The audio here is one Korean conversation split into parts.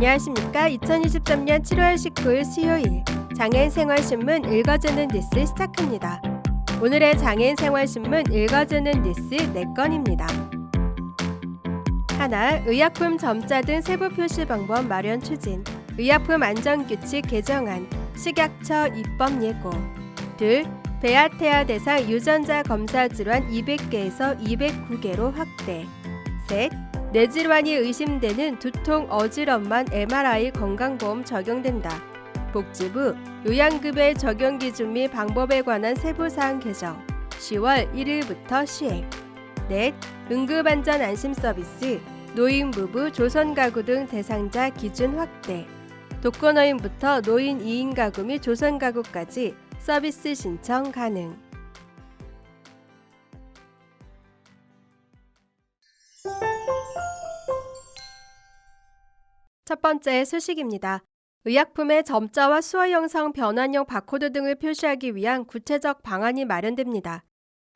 안녕하십니까. 2023년 7월 19일 수요일 장애인생활신문 읽어주는 뉴스 시작합니다. 오늘의 장애인생활신문 읽어주는 뉴스 4건입니다. 하나, 의약품 점자 등 세부 표시 방법 마련 추진, 의약품 안전규칙 개정안, 식약처 입법 예고. 둘, 배아태아 대상 유전자 검사 질환 200개에서 209개로 확대. 셋, 뇌질환이 의심되는 두통, 어지럼만 MRI 건강보험 적용된다. 복지부 요양급여 적용 기준 및 방법에 관한 세부사항 개정 10월 1일부터 시행. 넷, 응급안전 안심 서비스 노인 부부, 조선 가구 등 대상자 기준 확대. 독거노인부터 노인 2인 가구 및 조선 가구까지 서비스 신청 가능. 첫 번째 소식입니다. 의약품의 점자와 수어 영상 변환용 바코드 등을 표시하기 위한 구체적 방안이 마련됩니다.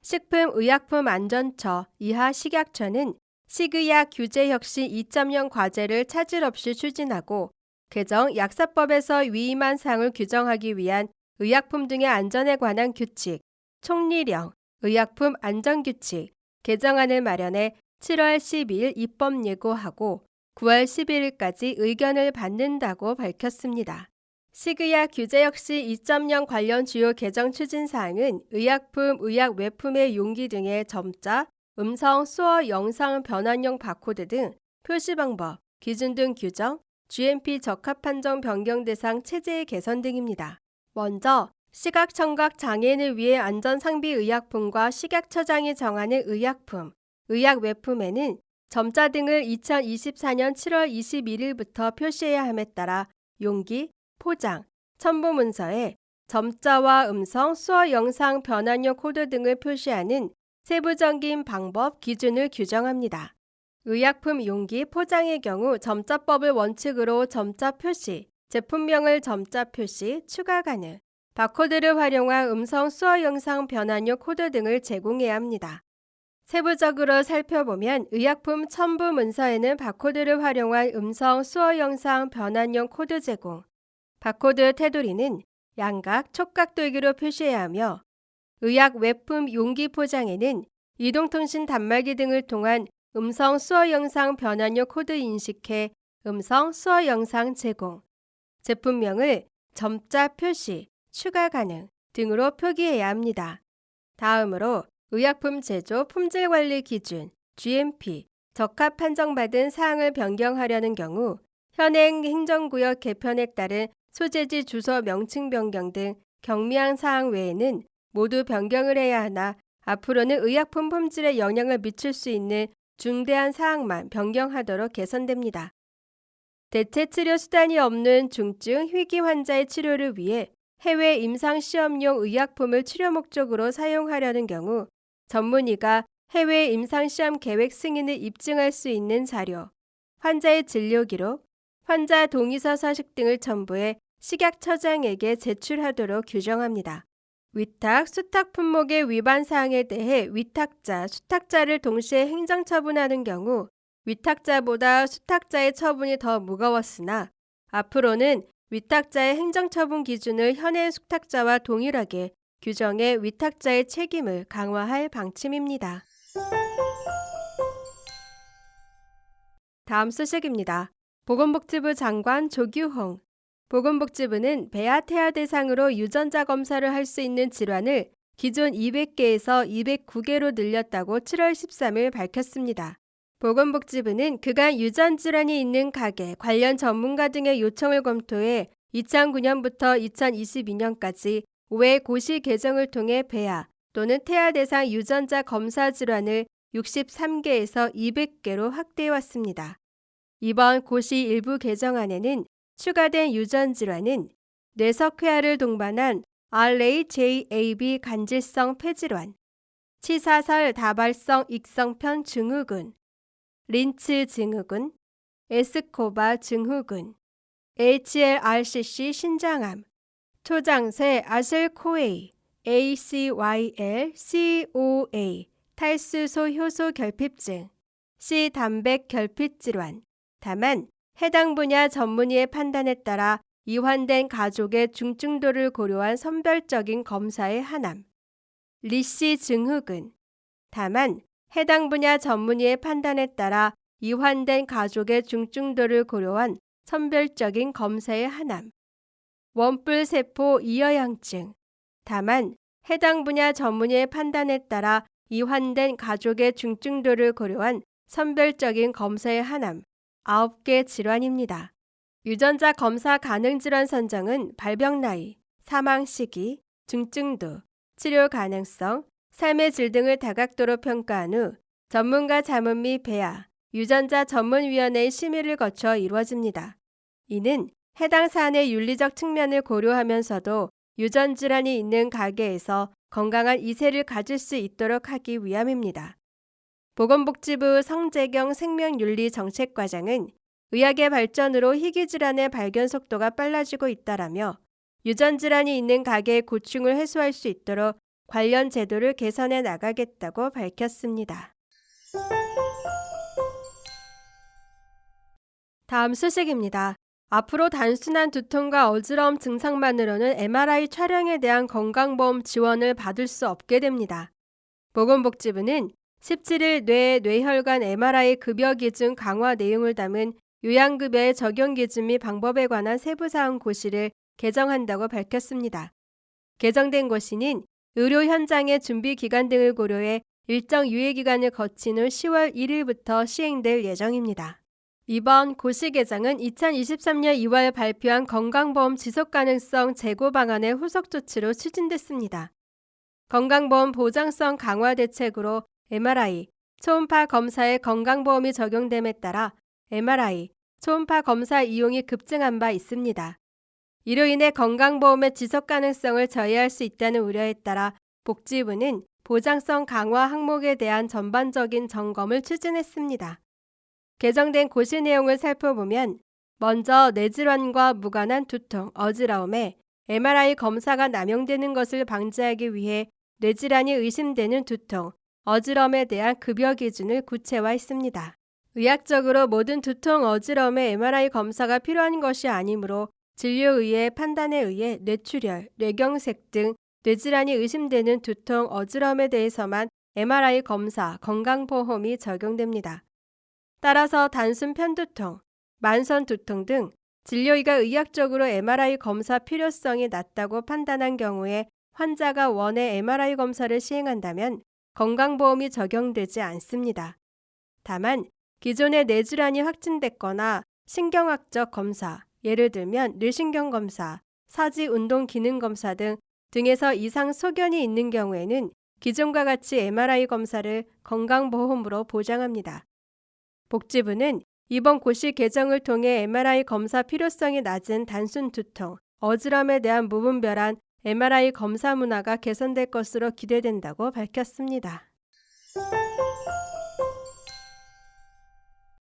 식품의약품안전처 이하 식약처는 식의약 규제 혁신 2.0 과제를 차질 없이 추진하고 개정 약사법에서 위임한 사항을 규정하기 위한 의약품 등의 안전에 관한 규칙, 총리령, 의약품 안전규칙 개정안을 마련해 7월 12일 입법 예고하고 9월 11일까지 의견을 받는다고 밝혔습니다. 식의약 규제 혁신 2.0 관련 주요 개정 추진 사항은 의약품, 의약 외품의 용기 등의 점자, 음성, 수어, 영상 변환용 바코드 등 표시 방법, 기준 등 규정, GMP 적합 판정 변경 대상 체제의 개선 등입니다. 먼저 시각 청각 장애인을 위해 안전 상비 의약품과 식약처장이 정하는 의약품, 의약 외품에는 점자 등을 2024년 7월 21일부터 표시해야 함에 따라 용기, 포장, 첨부 문서에 점자와 음성, 수어, 영상 변환용 코드 등을 표시하는 세부적인 방법, 기준을 규정합니다. 의약품 용기, 포장의 경우 점자법을 원칙으로 점자 표시, 제품명을 점자 표시, 추가 가능, 바코드를 활용한 음성, 수어, 영상 변환용 코드 등을 제공해야 합니다. 세부적으로 살펴보면 의약품 첨부 문서에는 바코드를 활용한 음성, 수어, 영상 변환용 코드 제공, 바코드 테두리는 양각, 촉각 돌기로 표시해야 하며 의약 외품 용기 포장에는 이동통신 단말기 등을 통한 음성, 수어, 영상 변환용 코드 인식해 음성, 수어, 영상 제공, 제품명을 점자 표시, 추가 가능 등으로 표기해야 합니다. 다음으로 의약품 제조 품질 관리 기준, GMP, 적합 판정받은 사항을 변경하려는 경우 현행 행정구역 개편에 따른 소재지 주소 명칭 변경 등 경미한 사항 외에는 모두 변경을 해야 하나 앞으로는 의약품 품질에 영향을 미칠 수 있는 중대한 사항만 변경하도록 개선됩니다. 대체 치료 수단이 없는 중증, 희귀 환자의 치료를 위해 해외 임상시험용 의약품을 치료 목적으로 사용하려는 경우 전문의가 해외 임상시험 계획 승인을 입증할 수 있는 자료, 환자의 진료 기록, 환자 동의서 서식 등을 첨부해 식약처장에게 제출하도록 규정합니다. 위탁, 수탁 품목의 위반 사항에 대해 위탁자, 수탁자를 동시에 행정처분하는 경우 위탁자보다 수탁자의 처분이 더 무거웠으나 앞으로는 위탁자의 행정처분 기준을 현행 수탁자와 동일하게 규정해 위탁자의 책임을 강화할 방침입니다. 다음 소식입니다. 보건복지부 장관 조규홍. 보건복지부는 배아태아 대상으로 유전자 검사를 할 수 있는 질환을 기존 200개에서 209개로 늘렸다고 7월 13일 밝혔습니다. 보건복지부는 그간 유전질환이 있는 가게, 관련 전문가 등의 요청을 검토해 2009년부터 2022년까지 5회 고시 개정을 통해 배아 또는 태아 대상 유전자 검사 질환을 63개에서 200개로 확대해왔습니다. 이번 고시 일부 개정안에는 추가된 유전 질환은 뇌석회화를 동반한 RAJAB 간질성 폐질환, 치사설 다발성 익성편 증후군, 린츠 증후군, 에스코바 증후군, HLRCC 신장암, 초장세 아실코A, ACYL, COA, 탈수소 효소 결핍증, C 단백 결핍 질환. 다만 해당 분야 전문의의 판단에 따라 이환된 가족의 중증도를 고려한 선별적인 검사의 하남. 리씨 증후군. 다만 해당 분야 전문의의 판단에 따라 이환된 가족의 중증도를 고려한 선별적인 검사의 하남. 원뿔세포 이어양증. 다만 해당 분야 전문의의 판단에 따라 이환된 가족의 중증도를 고려한 선별적인 검사의 하남. 9개 질환입니다. 유전자 검사 가능 질환 선정은 발병 나이, 사망 시기, 중증도, 치료 가능성, 삶의 질 등을 다각도로 평가한 후 전문가 자문 및 배아, 유전자 전문위원회의 심의를 거쳐 이루어집니다. 이는 해당 사안의 윤리적 측면을 고려하면서도 유전 질환이 있는 가계에서 건강한 이세를 가질 수 있도록 하기 위함입니다. 보건복지부 성재경 생명윤리정책과장은 의학의 발전으로 희귀질환의 발견 속도가 빨라지고 있다라며 유전질환이 있는 가계의 고충을 해소할 수 있도록 관련 제도를 개선해 나가겠다고 밝혔습니다. 다음 소식입니다. 앞으로 단순한 두통과 어지러움 증상만으로는 MRI 촬영에 대한 건강보험 지원을 받을 수 없게 됩니다. 보건복지부는 17일 뇌혈관 MRI 급여 기준 강화 내용을 담은 요양급여의 적용 기준 및 방법에 관한 세부사항 고시를 개정한다고 밝혔습니다. 개정된 고시는 의료 현장의 준비 기간 등을 고려해 일정 유예기간을 거친 후 10월 1일부터 시행될 예정입니다. 이번 고시 개정은 2023년 2월 발표한 건강보험 지속가능성 재고 방안의 후속 조치로 추진됐습니다. 건강보험 보장성 강화 대책으로 MRI, 초음파 검사에 건강보험이 적용됨에 따라 MRI, 초음파 검사 이용이 급증한 바 있습니다. 이로 인해 건강보험의 지속가능성을 저해할 수 있다는 우려에 따라 복지부는 보장성 강화 항목에 대한 전반적인 점검을 추진했습니다. 개정된 고시 내용을 살펴보면 먼저 뇌질환과 무관한 두통, 어지러움에 MRI 검사가 남용되는 것을 방지하기 위해 뇌질환이 의심되는 두통, 어지러움에 대한 급여 기준을 구체화했습니다. 의학적으로 모든 두통, 어지러움에 MRI 검사가 필요한 것이 아니므로 진료의의 판단에 의해 뇌출혈, 뇌경색 등 뇌질환이 의심되는 두통, 어지러움에 대해서만 MRI 검사, 건강보험이 적용됩니다. 따라서 단순 편두통, 만선 두통 등 진료의가 의학적으로 MRI 검사 필요성이 낮다고 판단한 경우에 환자가 원해 MRI 검사를 시행한다면 건강보험이 적용되지 않습니다. 다만 기존의 뇌질환이 확진됐거나 신경학적 검사, 예를 들면 뇌신경검사, 사지운동기능검사 등에서 이상 소견이 있는 경우에는 기존과 같이 MRI 검사를 건강보험으로 보장합니다. 복지부는 이번 고시 개정을 통해 MRI 검사 필요성이 낮은 단순 두통, 어지러움에 대한 무분별한 MRI 검사 문화가 개선될 것으로 기대된다고 밝혔습니다.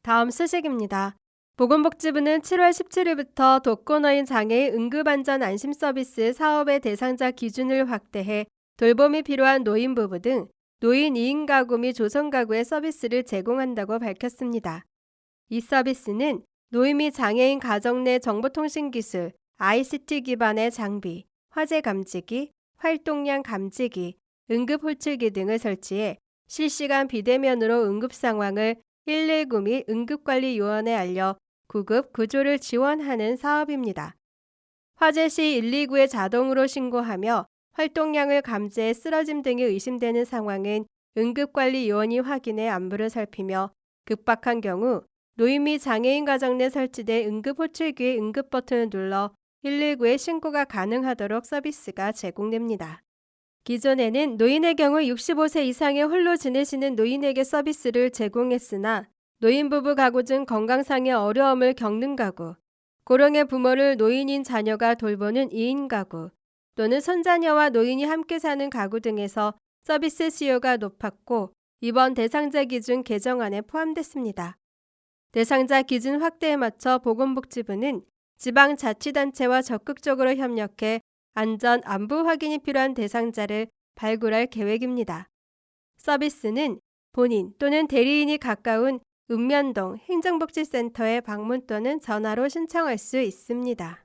다음 소식입니다. 보건복지부는 7월 17일부터 독거노인 장애인 응급안전 안심 서비스 사업의 대상자 기준을 확대해 돌봄이 필요한 노인 부부 등 노인 2인 가구 및 조성 가구의 서비스를 제공한다고 밝혔습니다. 이 서비스는 노인 및 장애인 가정 내 정보통신기술, ICT 기반의 장비, 화재 감지기, 활동량 감지기, 응급홀출기 등을 설치해 실시간 비대면으로 응급 상황을 119 및 응급관리요원에 알려 구급, 구조를 지원하는 사업입니다. 화재 시 119에 자동으로 신고하며 활동량을 감지해 쓰러짐 등이 의심되는 상황은 응급관리요원이 확인해 안부를 살피며 급박한 경우 노인 및 장애인 가정 내 설치된 응급호출기의 응급 버튼을 눌러 119에 신고가 가능하도록 서비스가 제공됩니다. 기존에는 노인의 경우 65세 이상의 홀로 지내시는 노인에게 서비스를 제공했으나 노인 부부 가구 중 건강상의 어려움을 겪는 가구, 고령의 부모를 노인인 자녀가 돌보는 2인 가구, 또는 손자녀와 노인이 함께 사는 가구 등에서 서비스 수요가 높았고 이번 대상자 기준 개정안에 포함됐습니다. 대상자 기준 확대에 맞춰 보건복지부는 지방자치단체와 적극적으로 협력해 안전, 안부 확인이 필요한 대상자를 발굴할 계획입니다. 서비스는 본인 또는 대리인이 가까운 읍면동 행정복지센터에 방문 또는 전화로 신청할 수 있습니다.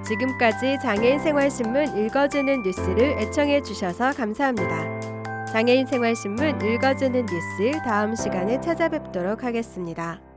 지금까지 장애인생활신문 읽어주는 뉴스를 애청해 주셔서 감사합니다. 장애인생활신문 읽어주는 뉴스 다음 시간에 찾아뵙도록 하겠습니다.